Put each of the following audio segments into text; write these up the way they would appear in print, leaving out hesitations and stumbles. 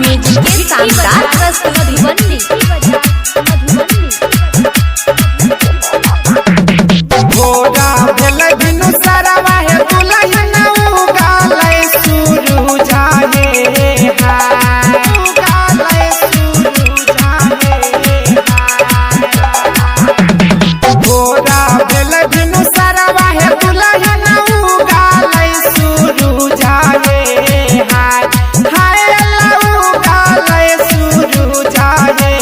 music के शानदार प्रस्तुति मधुबनी भोरा भेल बिनु सरवा है दुल्हन उगाले सूरज जागे हाय उगाले सूरज जागे भोरा भेल बिनु सरवा है दुल्हन उगाले सूरज जागे हाय हाय अल्लाह उगाले सूरज जागे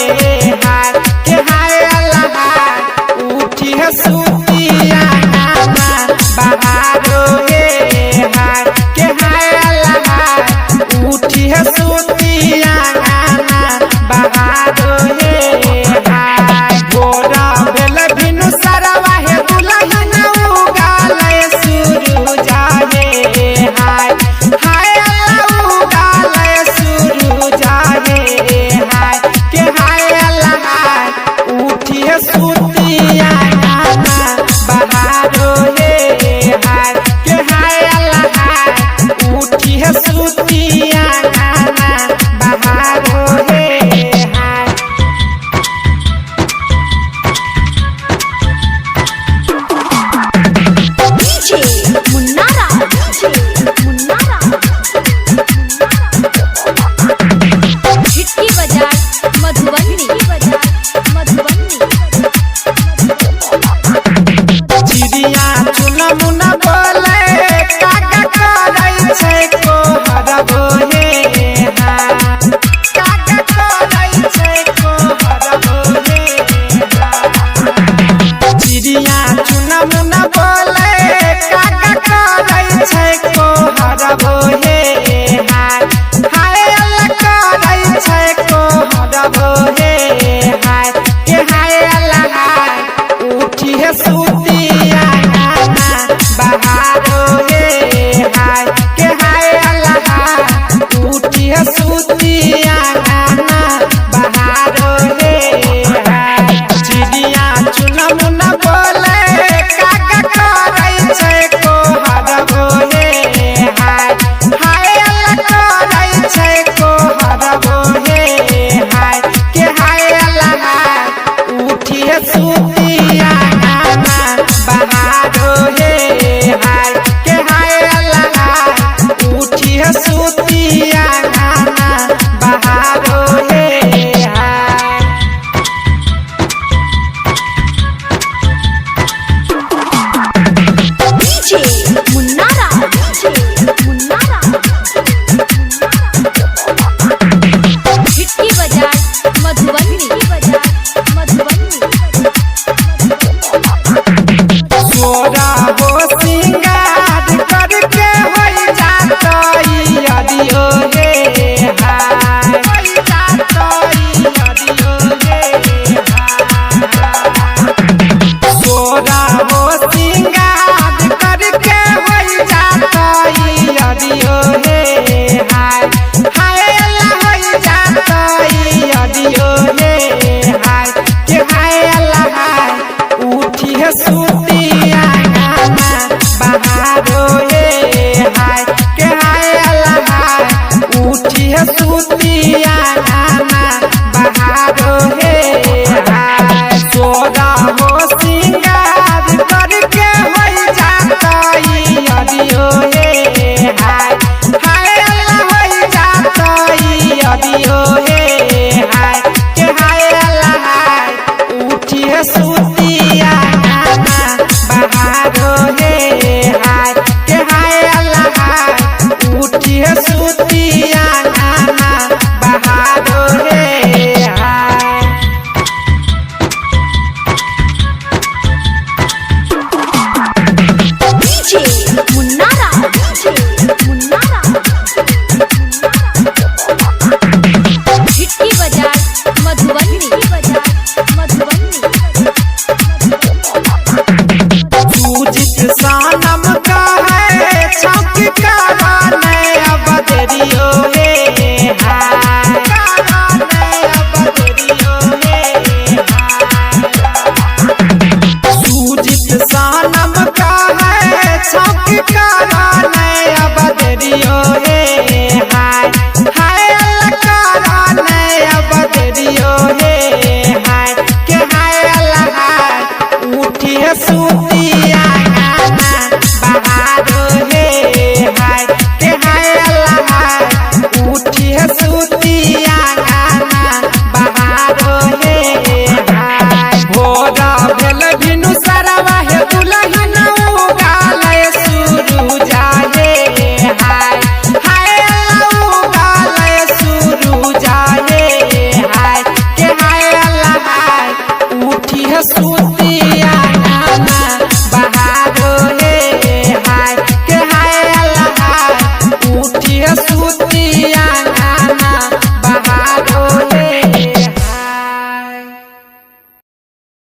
हाय के हाय अल्लाह उठी है सूतिया बहारो हे हाय के हाय अल्लाह उठी है सूतिया बहारो हे हाय भोरा भेल बिनु सरवा है दुल्हन उगाले सूरज जागे हाय हाय अल्लाह उगाले सूरज जागे हाय के हाय अल्लाह उठी है सूतिया बहारो हे हाय के हाय अल्लाह उठी है सूतिया बहारो हे हाय डीजे मुन्नारा हिटकी बाजार मधुबनी चिड़िया चुना मुना बोले काका करे छै को हरबो हे हाय काका करे छै को हरबो हे हाय चिड़िया चुना मुना बोले काका करे छै को हरबो हे हाय हाय अल्लाह करे छै को हरबो हे हाय के हाय अल्लाह उठी है सूतिया बहारो हे हाय के हाय अल्लाह उठी है सूतिया